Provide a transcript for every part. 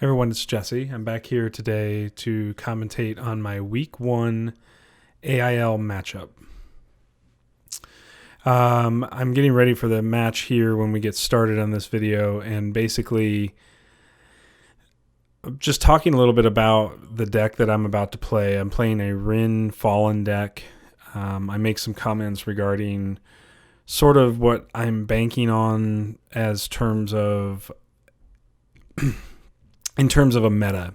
Hey everyone, it's Jesse. I'm back here today to commentate on my Week 1 AIL matchup. I'm getting ready for the match here when we get started on this video, and basically just talking a little bit about the deck that I'm about to play. I'm playing a Rin Fallen deck. I make some comments regarding sort of what I'm banking on as terms of in terms of a meta.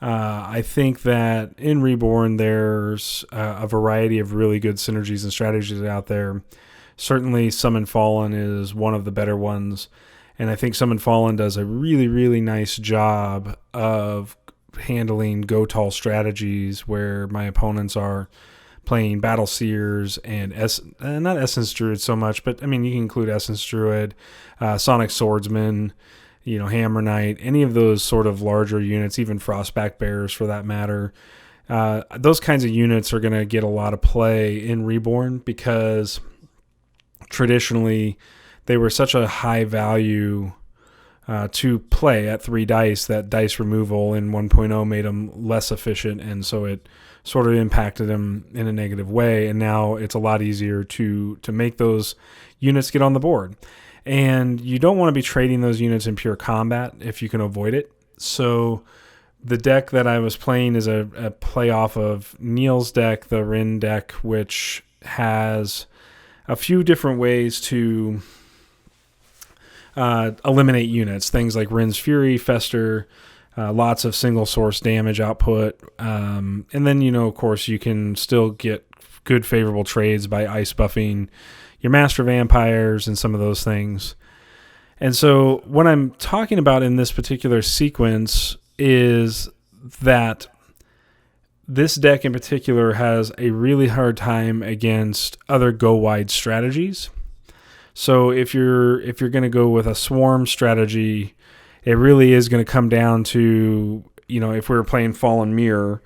I think that in Reborn, there's a variety of really good synergies and strategies out there. Certainly, Summon Fallen is one of the better ones. And I think Summon Fallen does a really, really nice job of handling go-tall strategies where my opponents are playing Battle Seers and not Essence Druid so much, but I mean, you can include Essence Druid, Sonic Swordsman, Hammer Knight, any of those sort of larger units, even Frostback Bears for that matter. Those kinds of units are going to get a lot of play in Reborn because traditionally they were such a high value to play at 3 dice that dice removal in 1.0 made them less efficient, and so it sort of impacted them in a negative way, and now it's a lot easier to make those units get on the board. And you don't want to be trading those units in pure combat if you can avoid it. So the deck that I was playing is a play off of Neil's deck, the Rin deck, which has a few different ways to eliminate units. Things like Rin's Fury, Fester, lots of single source damage output. And then, of course, you can still get good favorable trades by ice buffing your Master Vampires and some of those things. And so what I'm talking about in this particular sequence is that this deck in particular has a really hard time against other go-wide strategies. So if you're going to go with a swarm strategy, it really is going to come down to, if we were playing Fallen Mirror,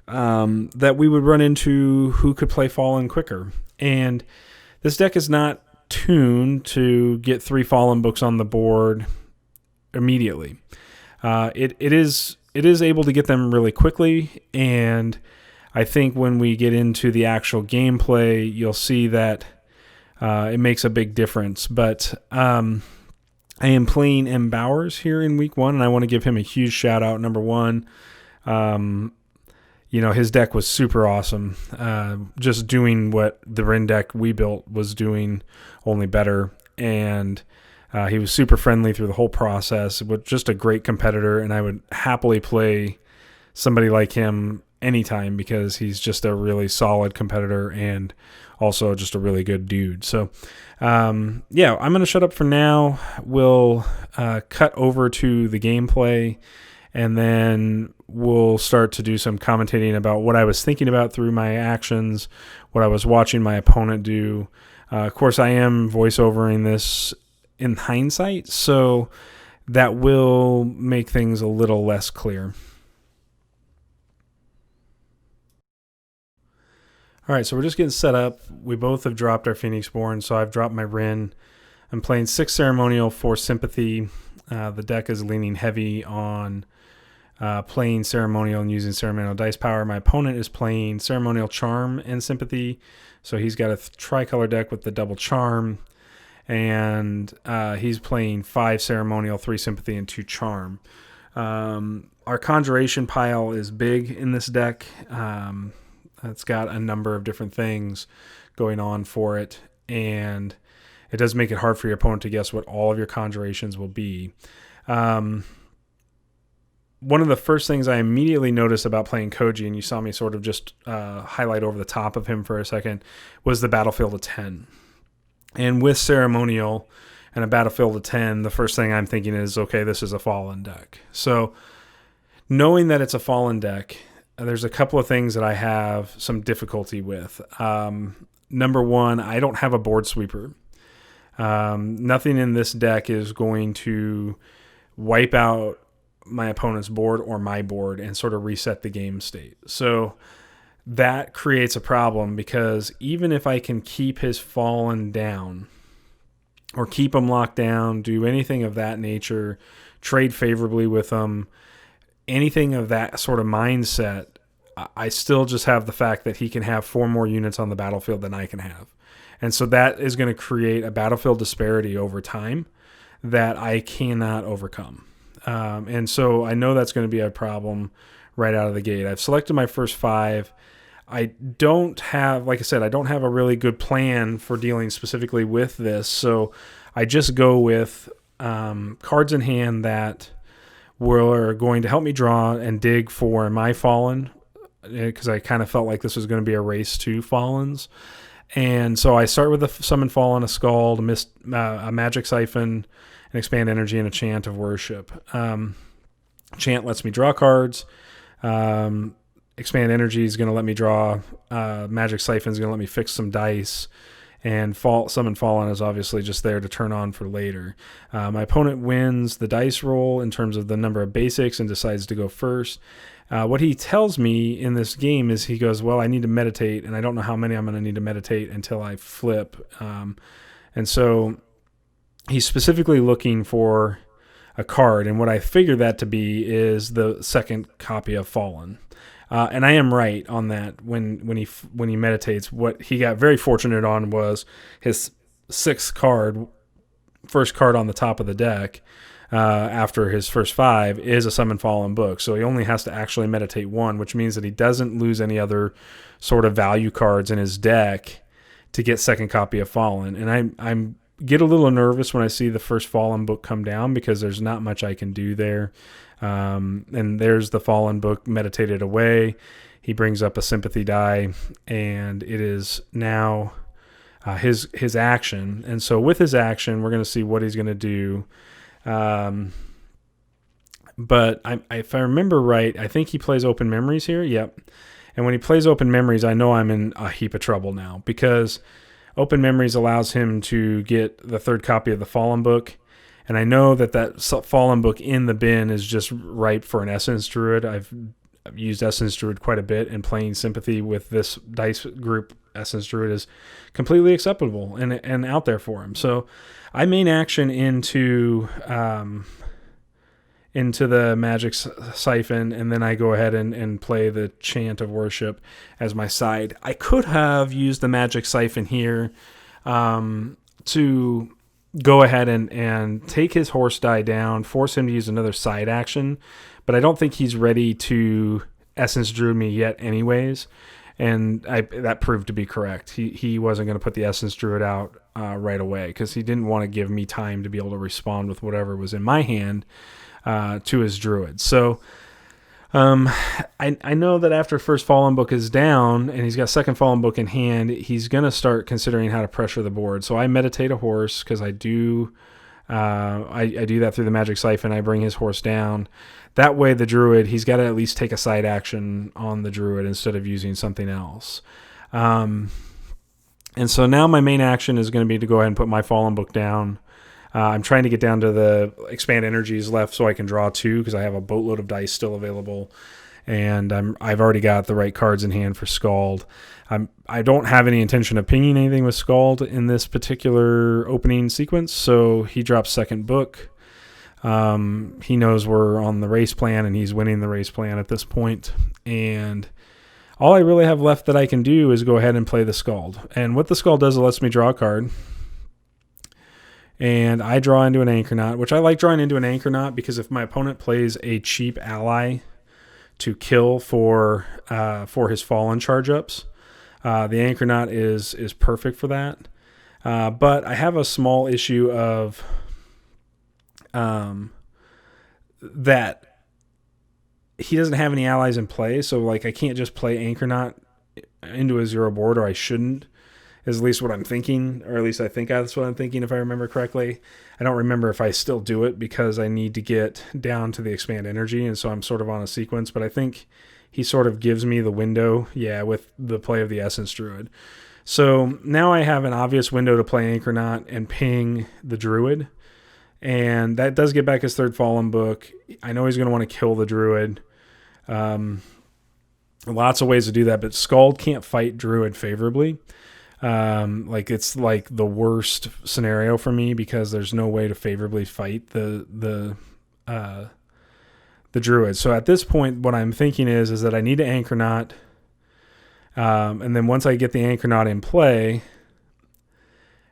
that we would run into who could play Fallen quicker. And this deck is not tuned to get 3 Fallen books on the board immediately. It is able to get them really quickly, and I think when we get into the actual gameplay, you'll see that it makes a big difference. But I am playing M. Bowers here in Week 1, and I want to give him a huge shout out. Number one, his deck was super awesome. Just doing what the Rin deck we built was doing, only better. And he was super friendly through the whole process. But just a great competitor, and I would happily play somebody like him anytime because he's just a really solid competitor and also just a really good dude. So, I'm going to shut up for now. We'll cut over to the gameplay, and then we'll start to do some commentating about what I was thinking about through my actions, what I was watching my opponent do. Of course, I am voiceovering this in hindsight, so that will make things a little less clear. All right, so we're just getting set up. We both have dropped our Phoenixborn, so I've dropped my Rin. I'm playing 6 Ceremonial, 4 Sympathy. The deck is leaning heavy on playing Ceremonial and using Ceremonial dice power. My opponent is playing Ceremonial Charm and Sympathy, so he's got a tricolor deck with the double Charm, and he's playing 5 Ceremonial, 3 Sympathy, and 2 Charm. Our Conjuration pile is big in this deck. It's got a number of different things going on for it, and it does make it hard for your opponent to guess what all of your conjurations will be. One of the first things I immediately noticed about playing Koji, and you saw me sort of just highlight over the top of him for a second, was the Battlefield of 10. And with Ceremonial and a Battlefield of 10, the first thing I'm thinking is, okay, this is a Fallen deck. So knowing that it's a Fallen deck, there's a couple of things that I have some difficulty with. Number one, I don't have a board sweeper. Nothing in this deck is going to wipe out my opponent's board or my board and sort of reset the game state. So that creates a problem because even if I can keep his Fallen down or keep him locked down, do anything of that nature trade favorably with him, anything of that sort of mindset, I still just have the fact that he can have 4 more units on the battlefield than I can have. And so that is going to create a battlefield disparity over time that I cannot overcome. And so I know that's going to be a problem right out of the gate. I've selected my first 5. I don't have, like I said, I don't have a really good plan for dealing specifically with this. So I just go with cards in hand that were going to help me draw and dig for my Fallen, because I kind of felt like this was going to be a race to Fallens. And so I start with a Summon Fallen, a Scald, a Magic Siphon, an Expand Energy, and a Chant of Worship. Chant lets me draw cards. Expand Energy is going to let me draw. Magic Siphon is going to let me fix some dice. And Summon Fallen is obviously just there to turn on for later. My opponent wins the dice roll in terms of the number of basics and decides to go first. What he tells me in this game is he goes, well, I need to meditate, and I don't know how many I'm going to need to meditate until I flip. And so he's specifically looking for a card, and what I figure that to be is the second copy of Fallen. And I am right on that. When he meditates, what he got very fortunate on was his 6th card, first card on the top of the deck, after his first 5 is a Summon Fallen book. So he only has to actually meditate 1, which means that he doesn't lose any other sort of value cards in his deck to get second copy of Fallen. And I'm get a little nervous when I see the first Fallen book come down, because there's not much I can do there. And there's the Fallen book meditated away. He brings up a sympathy die, and it is now his action. And so with his action, we're going to see what he's going to do. But if I remember right, I think he plays Open Memories here. Yep. And when he plays Open Memories, I know I'm in a heap of trouble now, because Open Memories allows him to get the third copy of the Fallen book. And I know that Fallen book in the bin is just ripe for an Essence Druid. I've used Essence Druid quite a bit, and playing Sympathy with this dice group Essence Druid is completely acceptable and out there for him. So I main action into the Magic Siphon, and then I go ahead and play the Chant of Worship as my side. I could have used the Magic Siphon here to go ahead and take his horse die down, force him to use another side action, but I don't think he's ready to Essence Druid me yet anyways, and that proved to be correct. He wasn't going to put the Essence Druid out right away, because he didn't want to give me time to be able to respond with whatever was in my hand to his Druid. So I know that after first Fallen book is down and he's got second Fallen book in hand, he's going to start considering how to pressure the board. So I meditate a horse, because I do that through the Magic Siphon. I bring his horse down. That way the Druid, he's got to at least take a side action on the Druid instead of using something else. And so now my main action is going to be to go ahead and put my Fallen book down. I'm trying to get down to the Expand Energies left so I can draw 2, because I have a boatload of dice still available, and I've already got the right cards in hand for Scald. I don't have any intention of pinging anything with Scald in this particular opening sequence, so he drops second book. He knows we're on the race plan, and he's winning the race plan at this point, and all I really have left that I can do is go ahead and play the Scald. And what the Scald does, it lets me draw a card. And I draw into an Anchornaut, which I like drawing into an Anchornaut, because if my opponent plays a cheap ally to kill for his Fallen charge-ups, the Anchornaut is perfect for that. But I have a small issue of that he doesn't have any allies in play, so like I can't just play Anchornaut into a 0 board, or I shouldn't. Is at least what I'm thinking, or at least I think that's what I'm thinking if I remember correctly. I don't remember if I still do it, because I need to get down to the Expand Energy, and so I'm sort of on a sequence, but I think he sort of gives me the window, with the play of the Essence Druid. So now I have an obvious window to play Anchornaut and ping the Druid, and that does get back his third Fallen book. I know he's going to want to kill the Druid. Lots of ways to do that, but Scald can't fight Druid favorably. It's like the worst scenario for me, because there's no way to favorably fight the the druid. So at this point, what I'm thinking is that I need to anchor knot, and then once I get the anchor knot in play,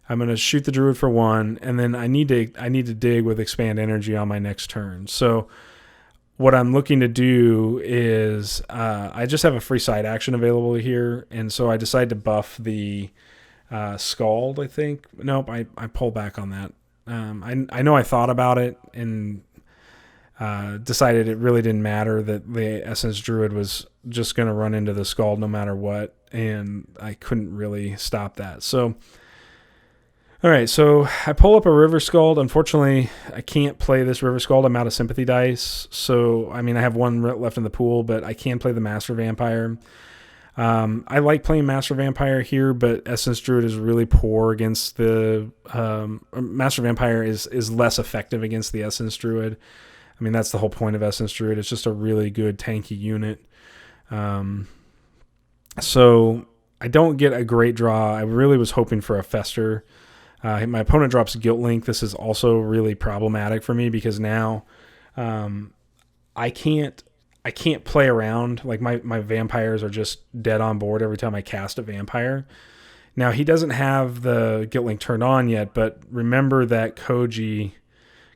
I'm going to shoot the druid for 1, and then I need to dig with expand energy on my next turn. So what I'm looking to do is I just have a free side action available here, and so I decide to buff the Scald, I think. Nope, I pull back on that. I know I thought about it and decided it really didn't matter, that the Essence Druid was just going to run into the Scald no matter what, and I couldn't really stop that. So, all right, so I pull up a River Scald. Unfortunately, I can't play this River Scald. I'm out of Sympathy dice. So, I mean, I have 1 left in the pool, but I can play the Master Vampire. I like playing Master Vampire here, but Essence Druid is really poor against the... Master Vampire is less effective against the Essence Druid. I mean, that's the whole point of Essence Druid. It's just a really good tanky unit. So I don't get a great draw. I really was hoping for a Fester. My opponent drops Guilt Link. This is also really problematic for me because now I can't play around. Like my vampires are just dead on board every time I cast a vampire. Now he doesn't have the Guilt Link turned on yet, but remember that Koji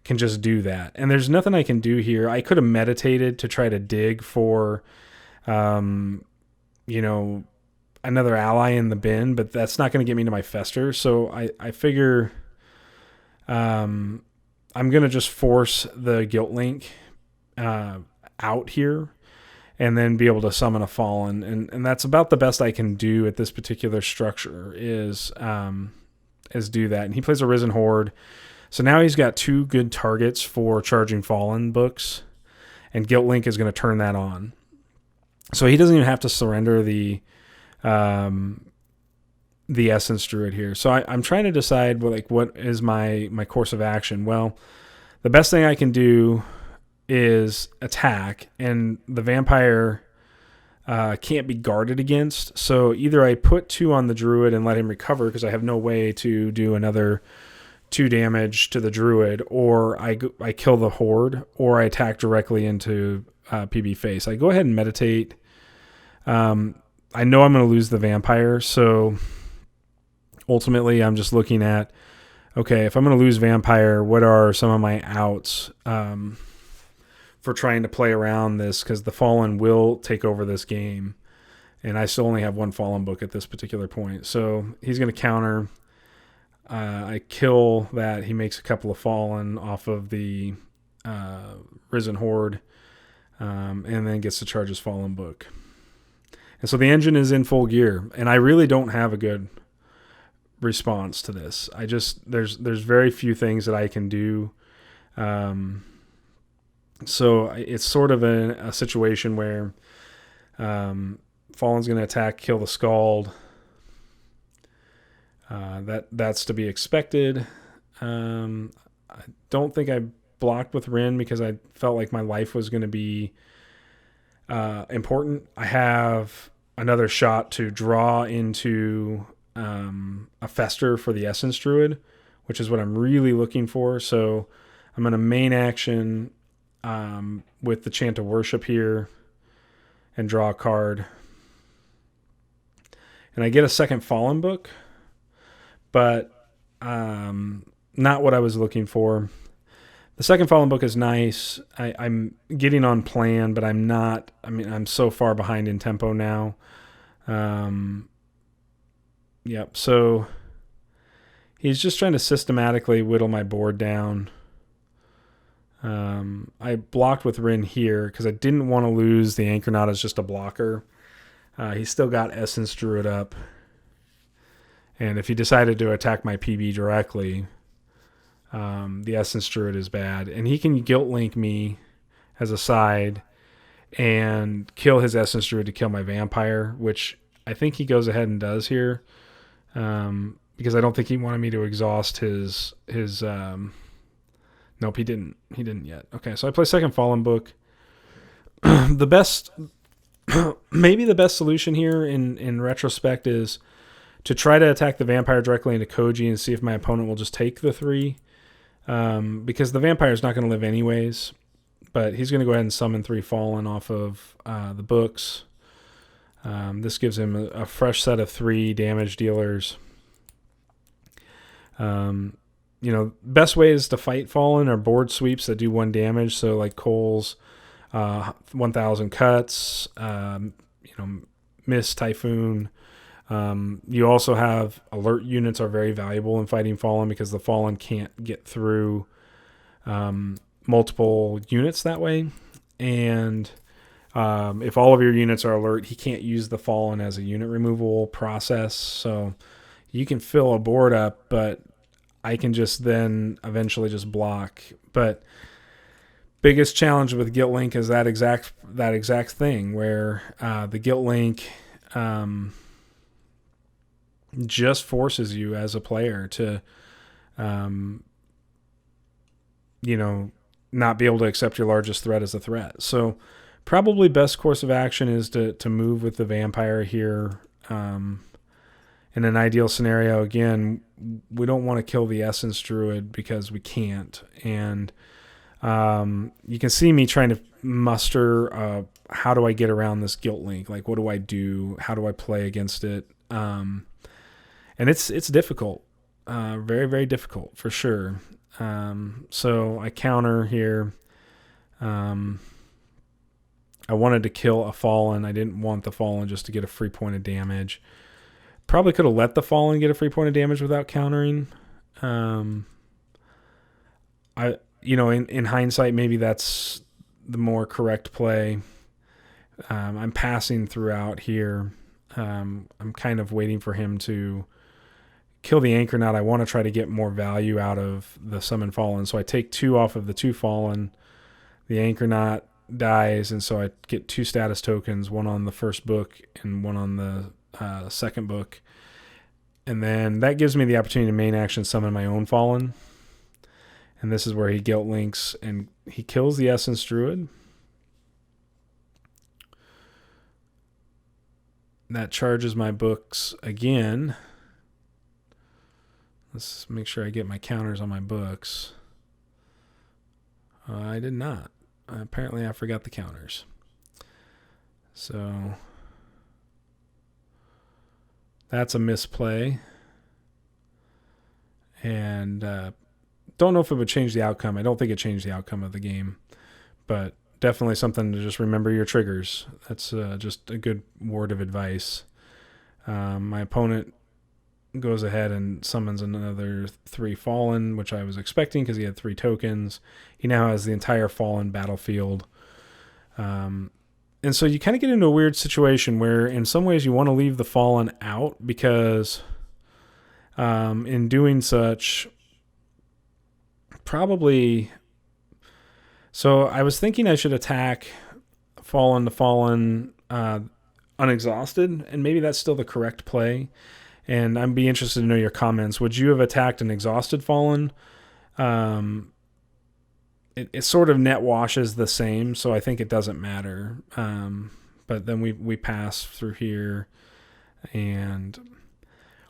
can just do that. And there's nothing I can do here. I could have meditated to try to dig for, another ally in the bin, but that's not going to get me to my Fester. So I figure I'm going to just force the Guilt Link out here and then be able to summon a Fallen. And that's about the best I can do at this particular structure is do that. And he plays a Risen Horde. So now he's got 2 good targets for charging Fallen books, and Guilt Link is going to turn that on. So he doesn't even have to surrender the Essence Druid here. So I'm trying to decide what is my course of action. Well, the best thing I can do is attack, and the vampire can't be guarded against. So either I put 2 on the Druid and let him recover because I have no way to do another 2 damage to the Druid, or I kill the Horde, or I attack directly into PB face. I go ahead and meditate. I know I'm going to lose the vampire, so ultimately I'm just looking at, okay, if I'm going to lose vampire, what are some of my outs for trying to play around this, because the Fallen will take over this game, and I still only have 1 Fallen book at this particular point. So he's going to counter. I kill that. He makes a couple of Fallen off of the Risen Horde, and then gets to charge his Fallen book. And so the engine is in full gear, and I really don't have a good response to this. There's very few things that I can do. So it's sort of a situation where Fallen's going to attack, kill the Scald. That's to be expected. I don't think I blocked with Rin because I felt like my life was going to be important. I have another shot to draw into a Fester for the Essence Druid, which is what I'm really looking for. So I'm going to main action with the Chant of Worship here and draw a card. And I get a second Fallen book, but not what I was looking for. The second Fallen book is nice. I'm getting on plan, but I'm not. I mean, I'm so far behind in tempo now. Yep. So he's just trying to systematically whittle my board down. I blocked with Rin here because I didn't want to lose the Anchor Knot as just a blocker. He's still got Essence Druid up. And if he decided to attack my PB directly, the Essence Druid is bad. And he can Guilt Link me as a side and kill his Essence Druid to kill my Vampire, which I think he goes ahead and does here. Because I don't think he wanted me to exhaust his nope, he didn't. He didn't yet. Okay, so I play second Fallen book. The best, maybe the best solution here in retrospect is to try to attack the Vampire directly into Koji and see if my opponent will just take the 3. Because the Vampire is not going to live anyways. but he's going to go ahead and summon 3 Fallen off of the books. This gives him a fresh set of 3 damage dealers. Best ways to fight Fallen are board sweeps that do 1 damage. So like Cole's 1,000 cuts, Miss Typhoon. You also have alert units are very valuable in fighting Fallen because the Fallen can't get through multiple units that way. And if all of your units are alert, he can't use the Fallen as a unit removal process. So you can fill a board up, but I can just then eventually just block. But biggest challenge with Guilt Link is that exact thing where the Guilt Link just forces you as a player to not be able to accept your largest threat as a threat. So probably best course of action is to move with the vampire here. In an ideal scenario, again, we don't want to kill the Essence Druid because we can't. And you can see me trying to muster how do I get around this Guilt Link? Like, what do I do? How do I play against it? And it's difficult. Very, very difficult for sure. So I counter here. I wanted to kill a Fallen. I didn't want the Fallen just to get a free point of damage. Probably could have let the Fallen get a free point of damage without countering. In hindsight, maybe that's the more correct play. I'm passing throughout here. I'm kind of waiting for him to kill the Anchornaut. I want to try to get more value out of the Summon Fallen. So I take 2 off of the 2 Fallen. The Anchornaut dies, and so I get 2 status tokens, 1 on the first book and 1 on the second book. And then that gives me the opportunity to main action summon my own Fallen. And this is where he Guilt Links and he kills the Essence Druid. That charges my books again. Let's make sure I get my counters on my books. I did not. Apparently I forgot the counters. So that's a misplay. And don't know if it would change the outcome. I don't think it changed the outcome of the game. But definitely something to just remember your triggers. That's just a good word of advice. My opponent goes ahead and summons another 3 Fallen, which I was expecting because he had 3 tokens. He now has the entire Fallen battlefield. And so you kind of get into a weird situation where in some ways you want to leave the Fallen out because in doing such, probably... So I was thinking I should attack Fallen to Fallen unexhausted, and maybe that's still the correct play. And I'd be interested to know your comments. Would you have attacked an exhausted Fallen? It sort of net washes the same, so I think it doesn't matter. But then we pass through here. And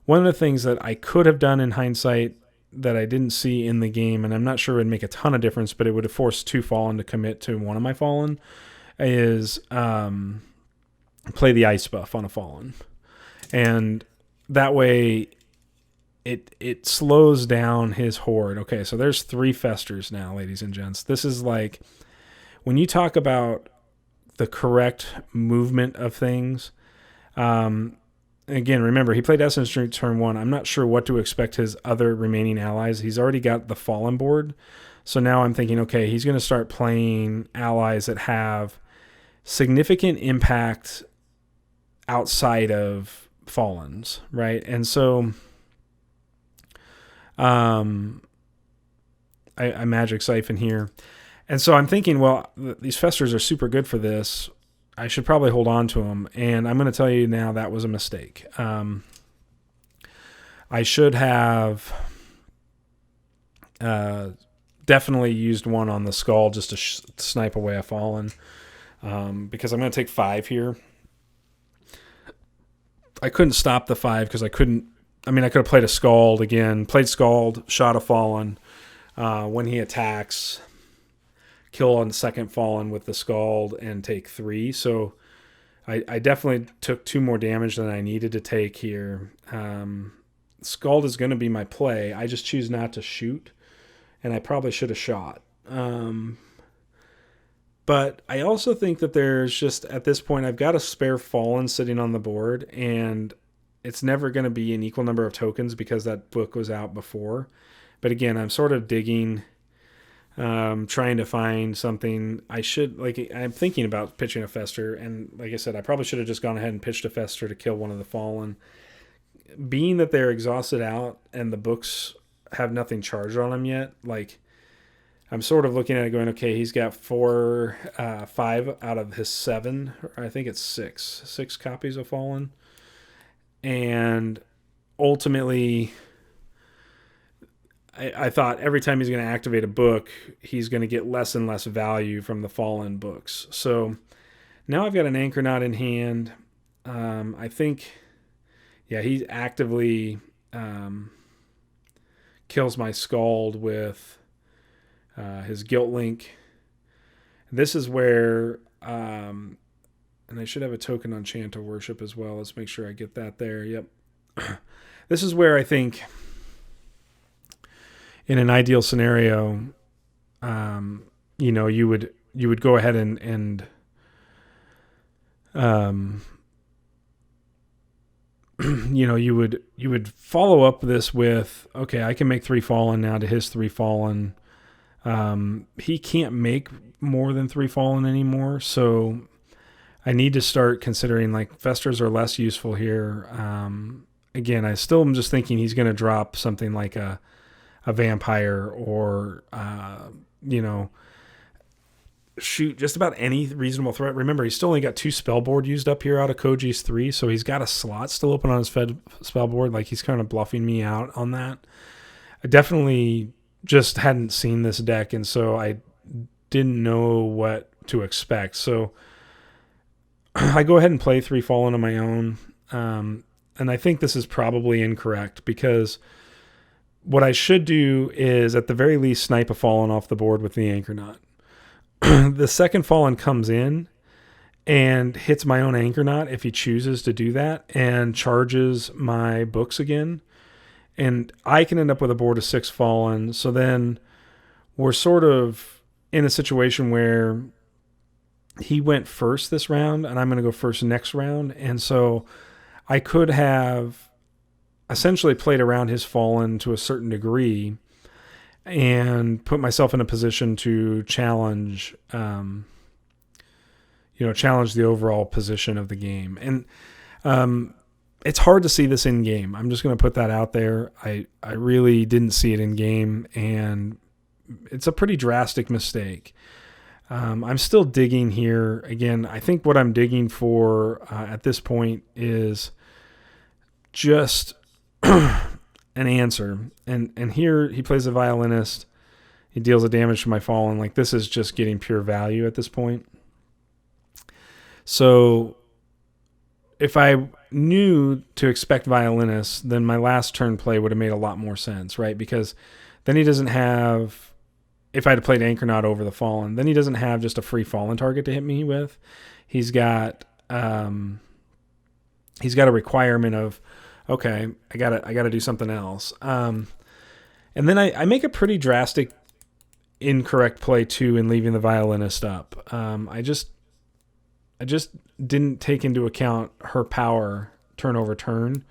one of the things that I could have done in hindsight that I didn't see in the game, and I'm not sure it would make a ton of difference, but it would have forced 2 Fallen to commit to one of my Fallen, is play the ice buff on a Fallen. And that way it slows down his horde. Okay, so there's 3 Festers now, ladies and gents. This is like, when you talk about the correct movement of things, again, remember, he played Essence Drink turn 1. I'm not sure what to expect his other remaining allies. He's already got the Fallen board. So now I'm thinking, okay, he's going to start playing allies that have significant impact outside of Fallens, right? And so I Magic Siphon here. And so I'm thinking, well, these Festers are super good for this. I should probably hold on to them. And I'm going to tell you now that was a mistake. I should have definitely used one on the Skull just to snipe away a Fallen. Because I'm going to take 5 here. I couldn't stop the 5 because I could have played a Scald again. Played Scald, shot a Fallen. When he attacks, kill on the second fallen with the Scald and take 3. So I definitely took 2 more damage than I needed to take here. Scald is going to be my play. I just choose not to shoot, and I probably should have shot. But I also think that there's just, at this point, I've got a spare fallen sitting on the board, and it's never going to be an equal number of tokens because that book was out before. But again, I'm sort of digging, trying to find something. I'm thinking about pitching a Fester, and like I said, I probably should have just gone ahead and pitched a Fester to kill one of the fallen. Being that they're exhausted out and the books have nothing charged on them yet, like, I'm sort of looking at it going, okay, he's got 5 out of his 7, or I think it's 6 copies of Fallen. And ultimately, I thought every time he's going to activate a book, he's going to get less and less value from the Fallen books. So now I've got an Anchor Knot in hand. I think, yeah, he actively kills my Scald with his Guilt Link. This is where, and I should have a token on Chant of Worship as well. Let's make sure I get that there. Yep. This is where I think, in an ideal scenario, you would go ahead and you would follow up this with, okay, I can make 3 fallen now to his 3 fallen. He can't make more than 3 fallen anymore, so I need to start considering, like, Festers are less useful here. Again, I still am just thinking he's going to drop something like a vampire or, shoot just about any reasonable threat. Remember, he's still only got 2 spell board used up here out of Koji's 3, so he's got a slot still open on his spell board. Like, he's kind of bluffing me out on that. I definitely just hadn't seen this deck, and so I didn't know what to expect. So I go ahead and play 3 Fallen on my own, and I think this is probably incorrect, because what I should do is, at the very least, snipe a Fallen off the board with the Anchor Knot. The second Fallen comes in and hits my own Anchor Knot if he chooses to do that, and charges my books again. And I can end up with a board of 6 Fallen. So then we're sort of in a situation where he went first this round, and I'm going to go first next round. And so I could have essentially played around his Fallen to a certain degree and put myself in a position to challenge, challenge the overall position of the game. And it's hard to see this in game. I'm just going to put that out there. I really didn't see it in game, and it's a pretty drastic mistake. I'm still digging here. Again, I think what I'm digging for at this point is just an answer. And here he plays a Violinist. He deals a damage to my Fallen. Like, this is just getting pure value at this point. So if I knew to expect Violinist, then my last turn play would have made a lot more sense, right? Because then he doesn't have, if I had played Anchor Knot over the Fallen, then he doesn't have just a free Fallen target to hit me with. He's got a requirement of, okay, I gotta do something else. And then I make a pretty drastic incorrect play too in leaving the Violinist up. I just didn't take into account her power turn over turn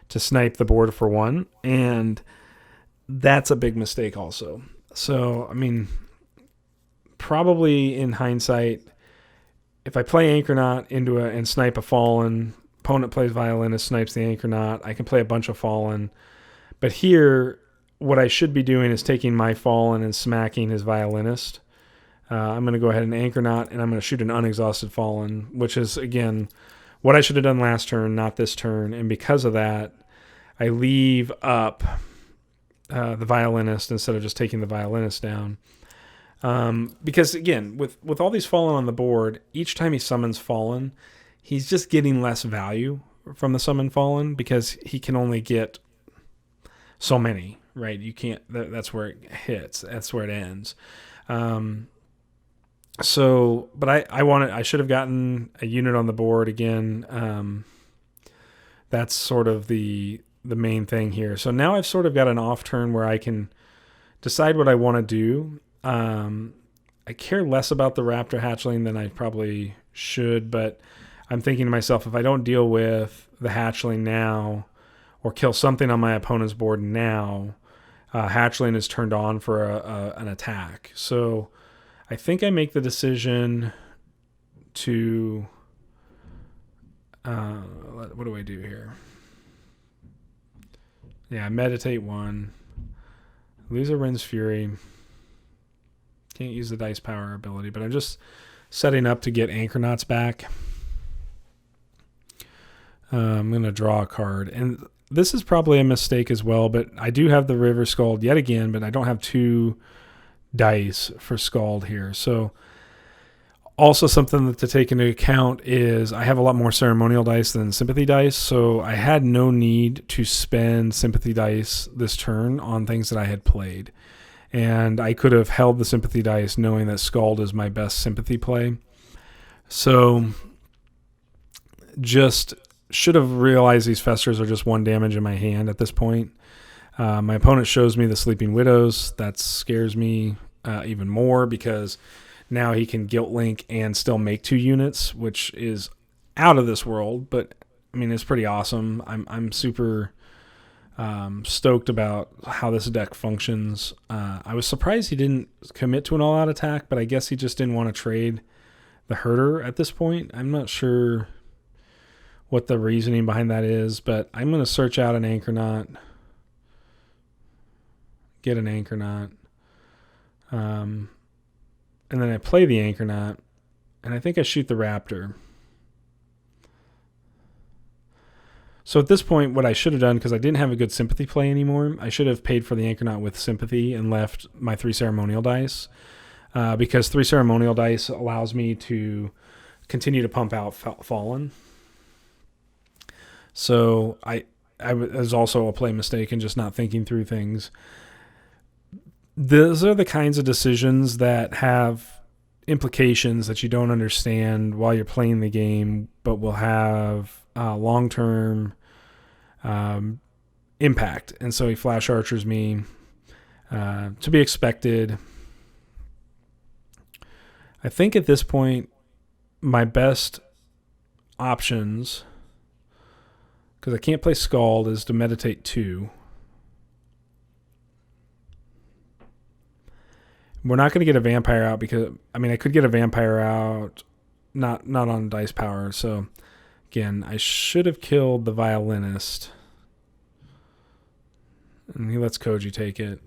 to snipe the board for 1, and that's a big mistake also. So, I mean, probably in hindsight, if I play Anchor Knot and snipe a Fallen, opponent plays Violinist, snipes the Anchor Knot, I can play a bunch of Fallen. But here, what I should be doing is taking my Fallen and smacking his Violinist. I'm going to go ahead and Anchor Knot, and I'm going to shoot an unexhausted Fallen, which is, again, what I should have done last turn, not this turn. And because of that, I leave up the Violinist instead of just taking the Violinist down. Because, again, with all these Fallen on the board, each time he summons Fallen, he's just getting less value from the summon Fallen because he can only get so many, right? You can't, that's where it hits. That's where it ends. So, but I should have gotten a unit on the board again. That's sort of the main thing here. So now I've sort of got an off turn where I can decide what I want to do. I care less about the raptor hatchling than I probably should, but I'm thinking to myself, if I don't deal with the hatchling now or kill something on my opponent's board now, hatchling is turned on for an attack. So I think I make the decision to what do I do here? Yeah, meditate 1. Lose a Ren's Fury. Can't use the dice power ability, but I'm just setting up to get Anchornauts back. I'm going to draw a card. And this is probably a mistake as well, but I do have the River Scald yet again, but I don't have 2 dice for Scald here. So also something to take into account is I have a lot more ceremonial dice than sympathy dice, so I had no need to spend sympathy dice this turn on things that I had played. And I could have held the sympathy dice knowing that Scald is my best sympathy play. So just should have realized these Festers are just 1 damage in my hand at this point. My opponent shows me the Sleeping Widows. That scares me even more because now he can Guilt Link and still make 2 units, which is out of this world. But I mean, it's pretty awesome. I'm super stoked about how this deck functions. I was surprised he didn't commit to an all-out attack, but I guess he just didn't want to trade the Herder at this point. I'm not sure what the reasoning behind that is, but I'm going to search out an Anchornaut, get an Anchornaut, and then I play the Anchornaut, and I think I shoot the Raptor. So at this point, what I should have done, because I didn't have a good sympathy play anymore, I should have paid for the Anchornaut with sympathy and left my 3 ceremonial dice, because 3 ceremonial dice allows me to continue to pump out Fallen. So I was also a play mistake in just not thinking through things. Those are the kinds of decisions that have implications that you don't understand while you're playing the game, but will have long-term impact. And so he flash archers me, to be expected. I think at this point, my best options, because I can't play Scald, is to meditate 2. We're not going to get a vampire out because, I mean, I could get a vampire out, not on dice power. So, again, I should have killed the violinist. And he lets Koji take it.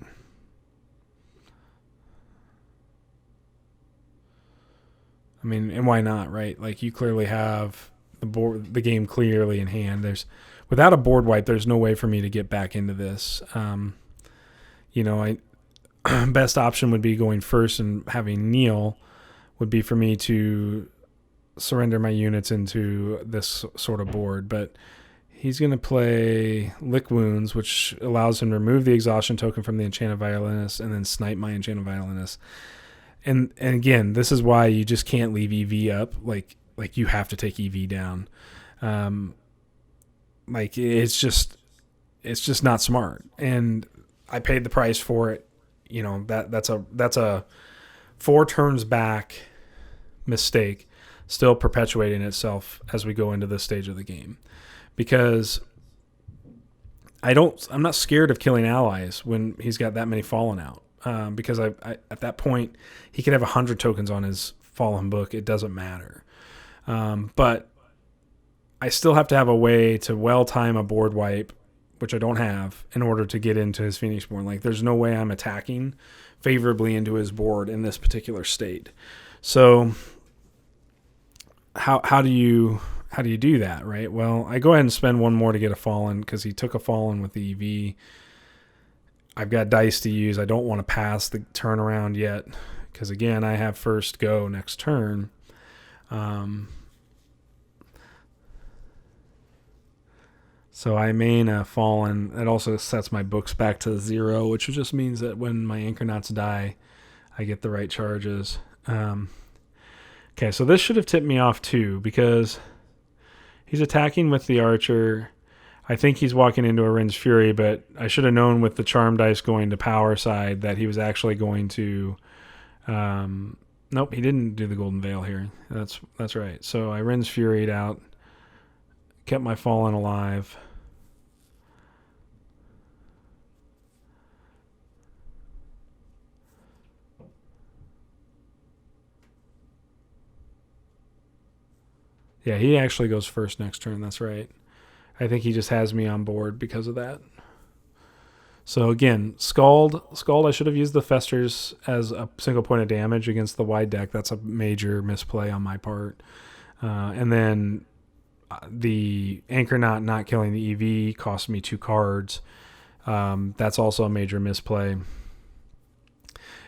I mean, and why not, right? Like, you clearly have the game clearly in hand. Without a board wipe, there's no way for me to get back into this. Best option would be going first and having kneel would be for me to surrender my units into this sort of board. But he's going to play Lick Wounds, which allows him to remove the exhaustion token from the Enchanted Violinist and then snipe my Enchanted Violinist. And again, this is why you just can't leave EV up. Like you have to take EV down. It's just not smart. And I paid the price for it. You know, that's a 4 turns back mistake still perpetuating itself as we go into this stage of the game. Because I'm not scared of killing allies when he's got that many fallen out. Because I at that point he could have 100 tokens on his fallen book. It doesn't matter. But I still have to have a way to well time a board wipe, which I don't have, in order to get into his Phoenixborn. Like, there's no way I'm attacking favorably into his board in this particular state. So how do you do that, right? Well, I go ahead and spend 1 more to get a fallen because he took a fallen with the EV. I've got dice to use. I don't want to pass the turnaround yet because, again, I have first go next turn. So I main a fallen. It also sets my books back to 0, which just means that when my Anchornauts die, I get the right charges. Okay, so this should have tipped me off too, because he's attacking with the archer. I think he's walking into a Rin's Fury, but I should have known with the charm dice going to power side that he was actually going to... nope, he didn't do the Golden Veil here. That's right. So I Rin's Furied out, kept my Fallen alive. Yeah, he actually goes first next turn. That's right. I think he just has me on board because of that. So again, Scald, I should have used the Festers as a single point of damage against the wide deck. That's a major misplay on my part. And then the Anchor not killing the EV cost me 2 cards. That's also a major misplay.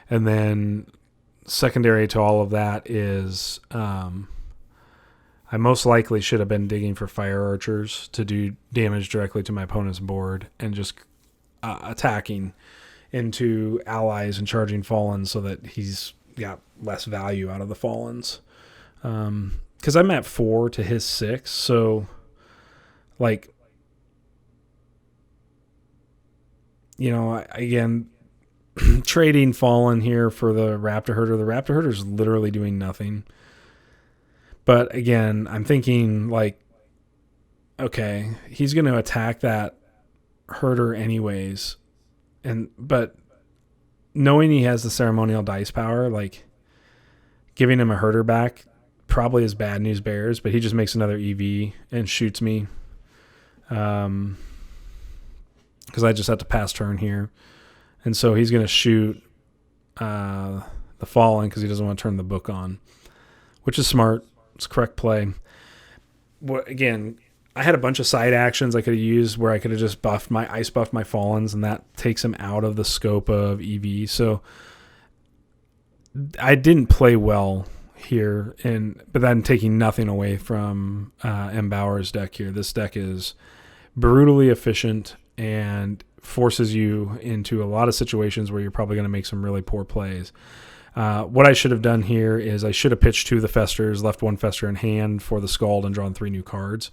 And then secondary to all of that is... I most likely should have been digging for Fire Archers to do damage directly to my opponent's board and just attacking into allies and charging Fallens so that he's got less value out of the Fallens. Because I'm at 4 to his 6, so like, you know, again, trading Fallen here for the Raptor Herder. The Raptor Herder is literally doing nothing. But again, I'm thinking like, okay, he's going to attack that herder anyways. But knowing he has the ceremonial dice power, like giving him a herder back probably is bad news bears, but he just makes another EV and shoots me. Because I just have to pass turn here. And so he's going to shoot the Fallen because he doesn't want to turn the book on, which is smart. It's correct play. Again, I had a bunch of side actions I could have used where I could have just ice buffed my Fallens, and that takes him out of the scope of EV. So I didn't play well here, but I'm taking nothing away from M. Bauer's deck here. This deck is brutally efficient and forces you into a lot of situations where you're probably going to make some really poor plays. What I should have done here is I should have pitched 2 of the Festers, left 1 Fester in hand for the Scald, and drawn 3 new cards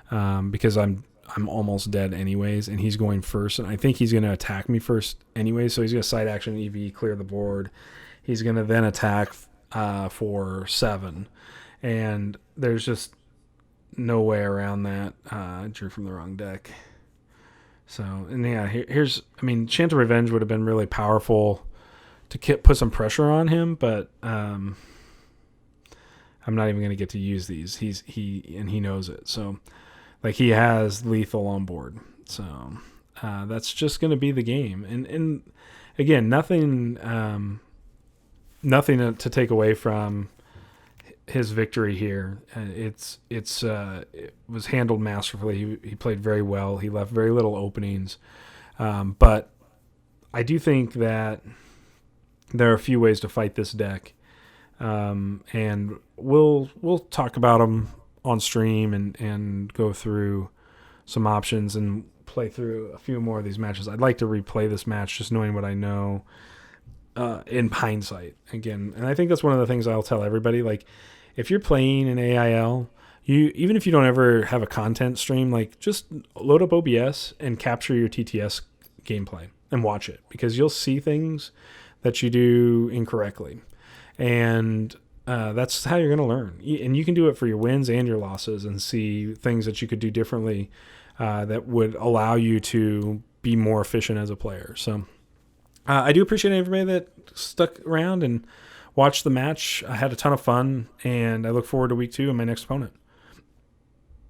because I'm almost dead anyways, and he's going first, and I think he's going to attack me first anyway, so he's going to side action EV, clear the board. He's going to then attack for 7, and there's just no way around that. I drew from the wrong deck. So, and yeah, Chant of Revenge would have been really powerful to put some pressure on him, but I'm not even going to get to use these. He knows it. So, like, he has lethal on board. So that's just going to be the game. And again, nothing to take away from his victory here. It was handled masterfully. He played very well. He left very little openings. But I do think that there are a few ways to fight this deck, and we'll talk about them on stream and go through some options and play through a few more of these matches. I'd like to replay this match just knowing what I know in hindsight again, and I think that's one of the things I'll tell everybody. Like, if you're playing an AIL, even if you don't ever have a content stream, like, just load up OBS and capture your TTS gameplay and watch it, because you'll see things that you do incorrectly, and that's how you're going to learn. And you can do it for your wins and your losses and see things that you could do differently that would allow you to be more efficient as a player. So I do appreciate everybody that stuck around and watched the match. I had a ton of fun, and I look forward to week 2 and my next opponent.